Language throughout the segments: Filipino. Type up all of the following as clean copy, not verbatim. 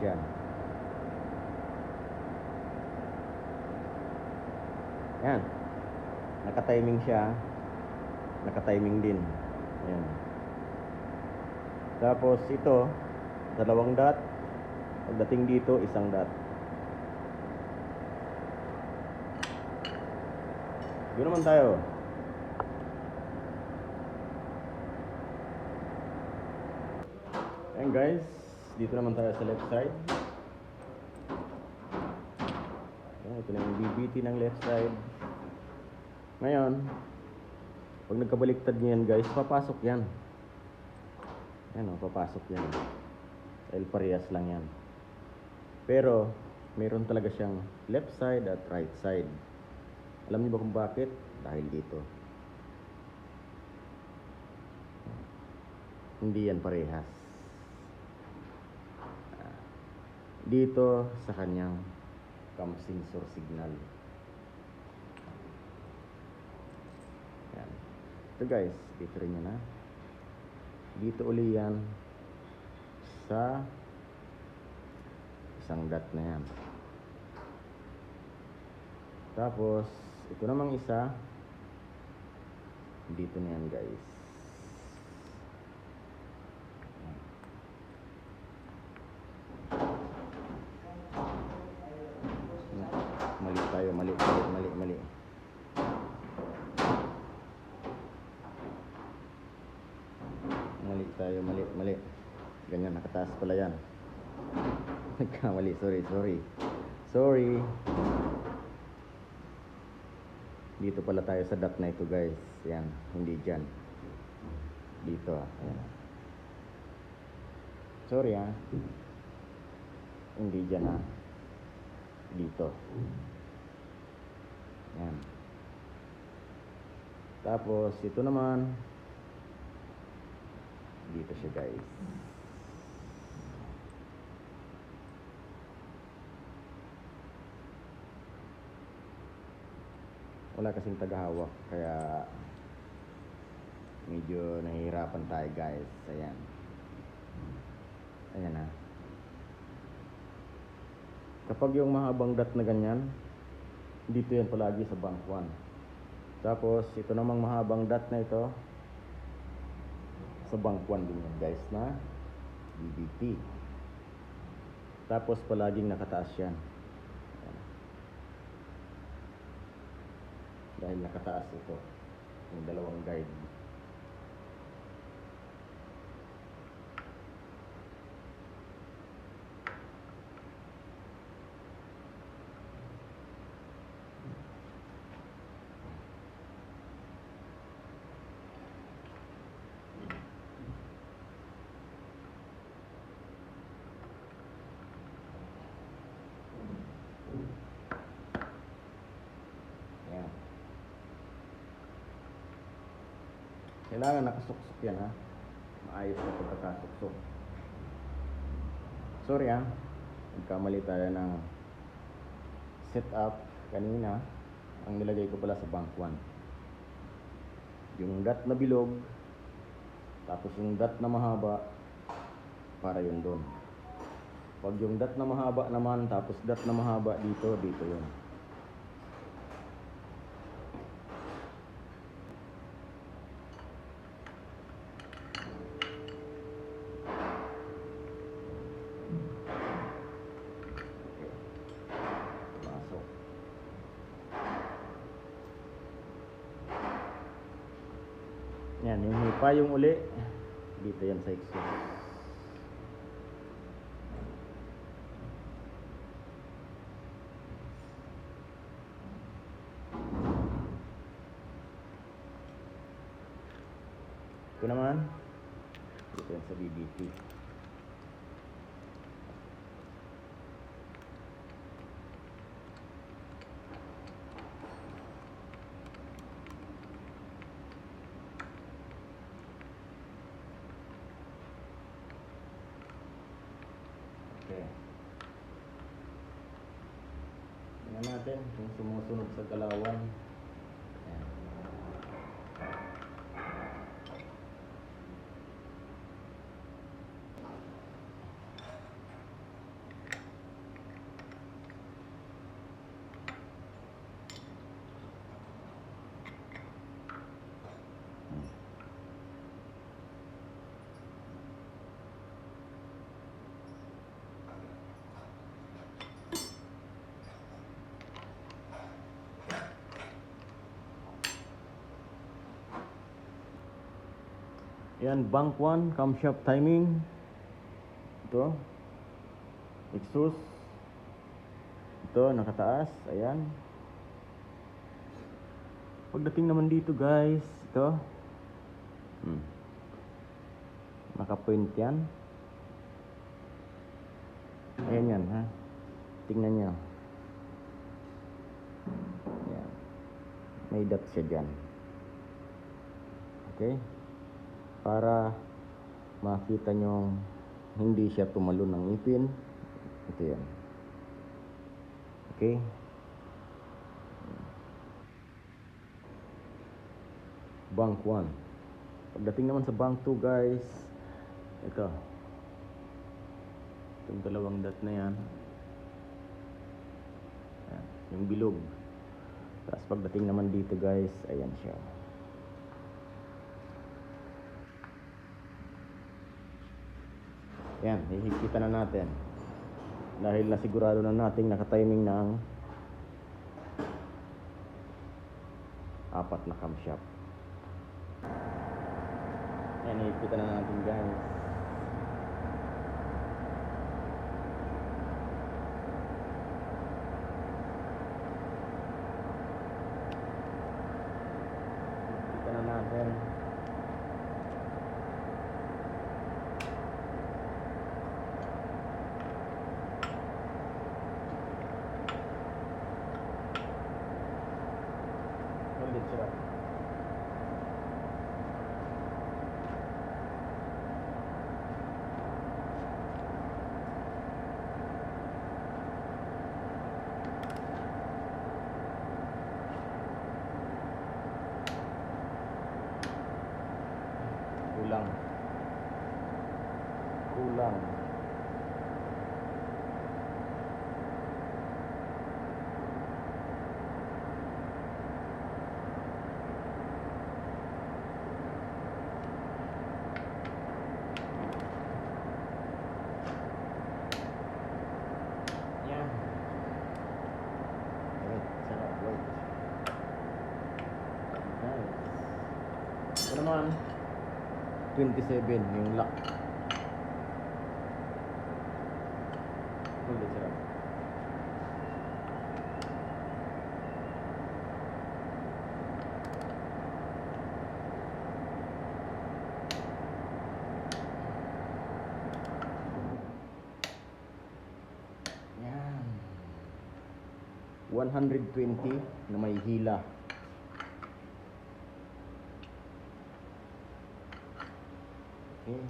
yan. Yan. Naka-timing siya. Naka-timing din. Ayan. Tapos ito, dalawang dot. Pagdating dito, isang dot. Doon naman tayo. Ayan guys, dito naman tayo sa left side. Ayan, ito na yung BBT ng left side. Ngayon, pag nagkabaliktad nyo yan guys, papasok yan. Ayan o, papasok yan. Dahil parehas lang yan. Pero, mayroon talaga siyang left side at right side. Alam niyo ba kung bakit? Dahil dito. Hindi yan parehas. Dito sa kanyang cam sensor signal. Yan. Ito guys, dito rin yun ha. Dito uli yan sa isang dot na yan. Tapos ito namang isa dito na yan guys. Mali tayo, mali. Mali. Ganyan, nakataas pala yan. Nagkamali, sorry. Dito pala tayo sa dot na ito guys. Yan, hindi dyan. Dito, ayan. Sorry ha. Hindi dyan ha. Dito. Yan. Tapos, ito naman. Dito siya guys. Wala kasing tagahawak kaya medyo nahihirapan tayo guys. Ayan ha. Kapag yung mahabang dot na ganyan, dito yan palagi sa bank 1. Tapos ito namang mahabang dot na ito sa bank 1 din yan guys na BBT. Tapos palaging nakataas yan. Dahil nakataas ito yung dalawang guide. Kailangan nakasuksok yan ha. Maayos na pagkakasuksok. Sorry ha. Nagkamali tayo ng setup kanina. Ang nilagay ko pala sa bank 1. Yung dot na bilog. Tapos yung dot na mahaba. Para yun doon. Pag yung dot na mahaba naman. Tapos dot na mahaba dito. Dito yun. Yan, yung hipayong uli dito yan sa exhaust. Ito naman dito yan sa BBT. Okay. Tingnan natin kung sumusunod sa galawan. Ayan. Ayan, bank 1, camshaft timing. Ito. Exhaust. Ito, nakataas. Ayan. Pagdating naman dito guys, ito. Naka-point yan. Ayan yan, ha. Tingnan nyo. Ayan. May dot siya dyan. Okay. Para makita nyo hindi siya tumalo ng ipin. Ito yan. Okay. Bank 1. Pagdating naman sa bank 2 guys, ito. Itong dalawang dot na yan. Ayan, yung bilog. Tapos pagdating naman dito guys, ayan siya. Ayan, hihigpitan na natin. Dahil nasigurado na natin nakatiming ng 4 na camshaft. Ayan, hihigpitan na natin guys. Hihigpitan na natin. Ulit siya. Kulang. Yan. Wait, sarap, wait. Nice. Ito naman 27 yung lock. Ulit sarap. Yan. 120 na may hila. Okay.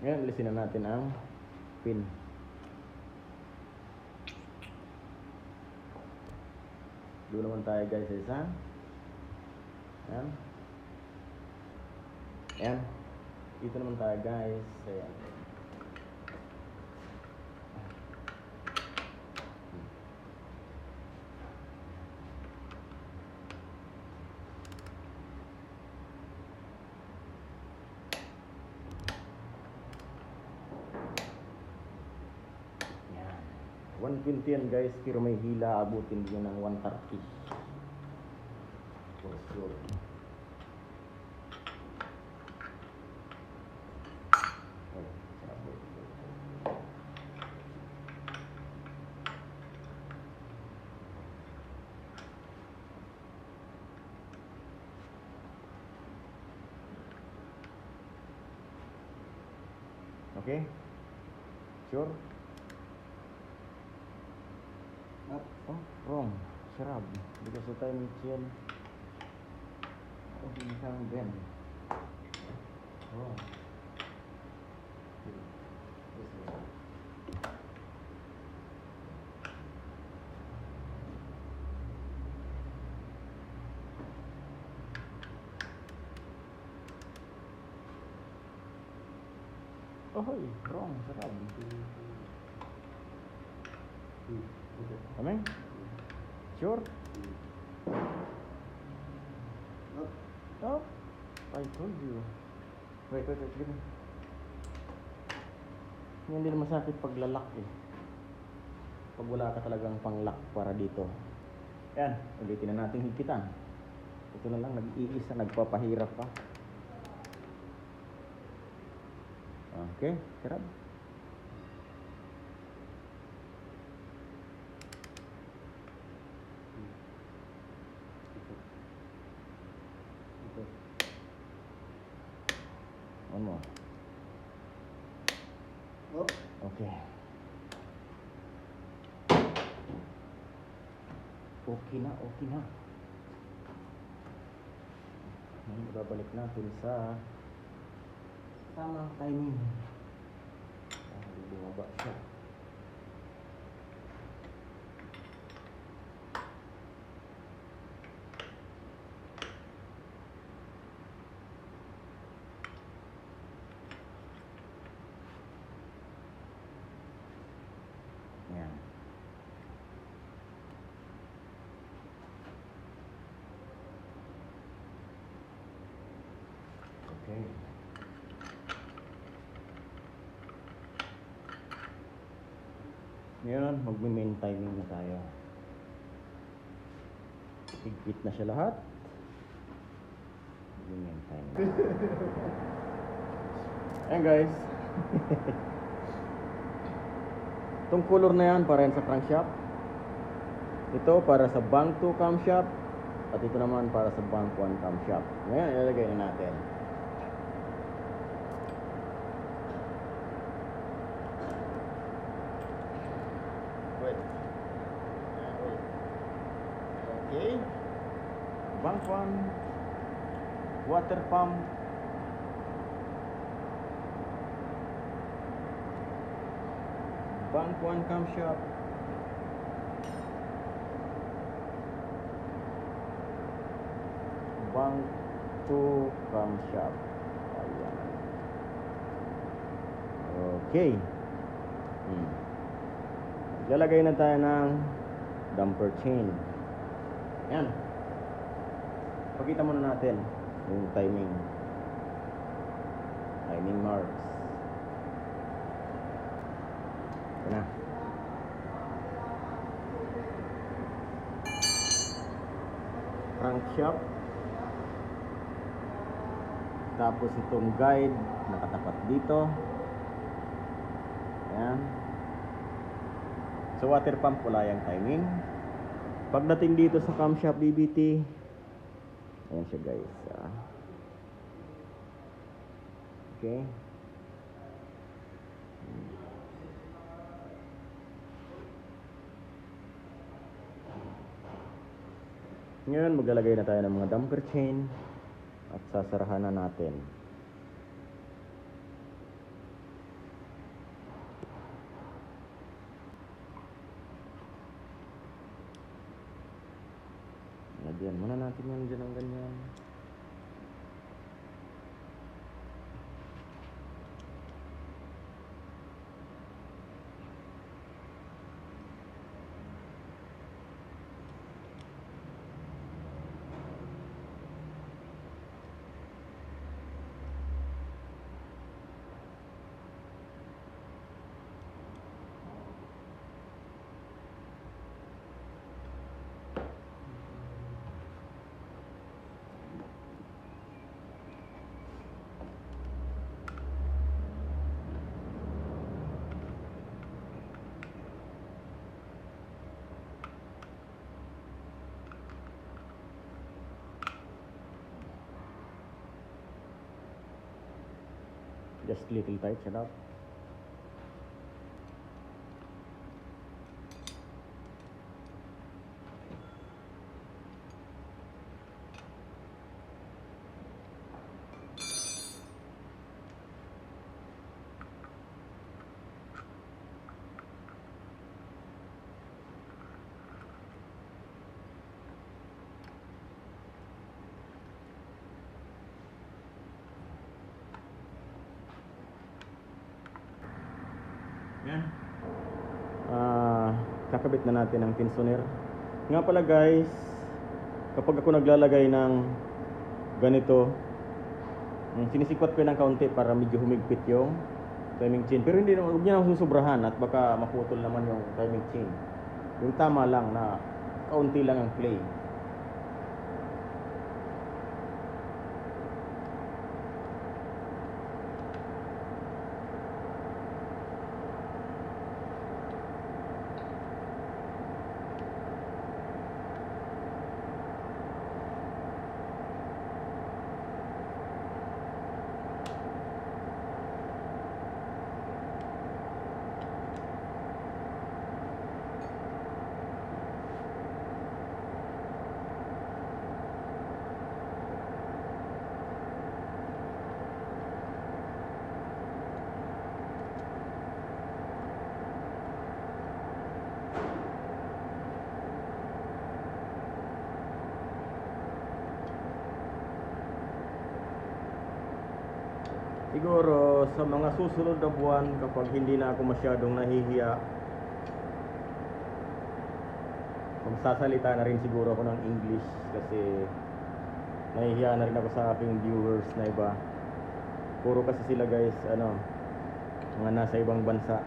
Ngayon, alisin na natin ang pin. Doon naman tayo guys sa isa. Ayan. Ayan. Dito naman tayo guys. Ayan. Ayan. 120 yan guys, pero may hila, abutin din ng 130. For sure. Okay? Sure? Oh, wrong. Sarap. Because the time chain isang bend. Wrong. This way. Oh, wrong. Sarap. Amen? Sure? Oh, I told you. Wait. Hindi naman sakit pag lalak eh. pag wala ka talagang pang-lock para dito. Yan, ulitin na natin higpitan. Ito na lang, nag-iisa, nagpapahirap pa. Okay, sarap. One more. Oh. Okay. Okay na, okay na. Ngayon, babalik natin sa tamang timing. Bumaba siya. Yan. Okay. Ngayon, magme-main timing na tayo. Higpit na siya lahat. Magme-main timing. Ayan guys. Itong color na yan para yan sa crankshaft. Ito para sa bank 2 camshaft. At ito naman para sa bank 1 camshaft. Ngayon, ilalagay na natin. Wait. Okay. Bank 1. Water pump. Bank 1 camshaft. Bank 2 camshaft. Ayan. Okay. Lalagay na tayo ng damper chain. Ayan. Pakita muna natin yung timing. Timing marks. Ito na. Crankshaft. Tapos itong guide nakatapat dito. Ayan. Sa water pump wala yung timing. Pagdating dito sa camshaft BBT, ayan siya guys. Okay. Ngayon maglalagay na tayo ng mga damper chain at sasarahan na natin. Lagyan muna natin yan dyan ng ganyan. Just little tight, shut up. Yan. Kakabit na natin ang pinsoner. Nga pala guys, kapag ako naglalagay ng ganito, sinisikwat ko ng kaunti para medyo humigpit yung timing chain. Pero hindi naman, huwag niya naman susubrahan at baka maputol naman yung timing chain. Yung tama lang na kaunti lang ang play. Siguro sa mga susunod na buwan, kapag hindi na ako masyadong nahihiya, magsasalita na rin siguro ako ng English kasi nahihiya na rin ako sa aking viewers na iba. Puro kasi sila guys, mga nasa ibang bansa.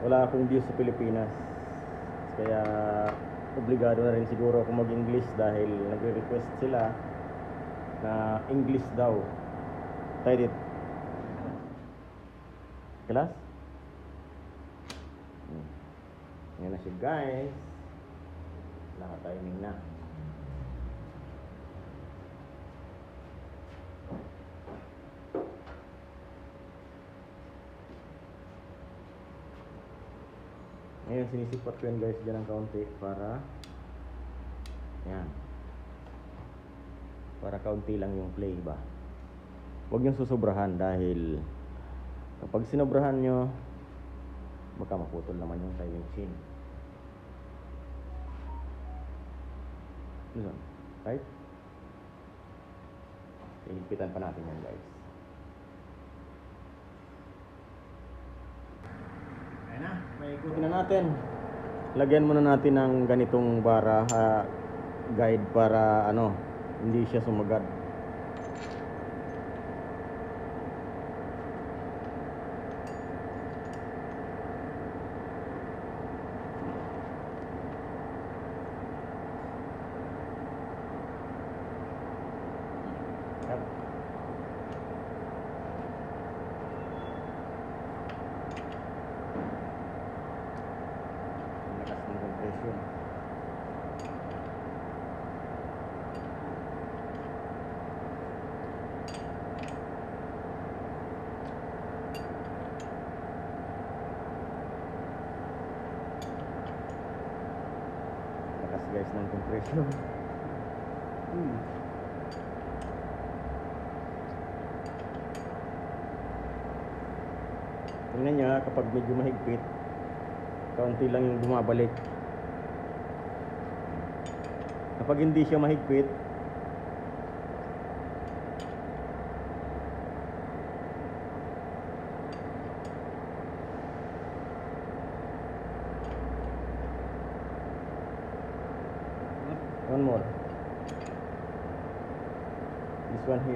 Wala akong views sa Pilipinas. Kaya obligado na rin siguro ako mag-English dahil nagre-request sila na English daw. Type it. Kelas? Yan na siya guys. Naka-timing na. Ngayon sinisipat ko yan guys dyan ng kaunti para yan, para kaunti lang yung play ba. Huwag niyong susobrahan dahil kapag sinobrahan nyo baka maputol naman yung timing chain. Listen, right? Hihigpitan pa natin yan guys. Ayan na, paikutin na natin. Lagyan muna natin ng ganitong bara guide para hindi siya sumagad. Lakas ng compression. Lakas guys ng compression. Tingnan nyo kapag medyo mahigpit, kaunti lang yung bumabalik. Kapag hindi siya mahigpit, one more. This one here.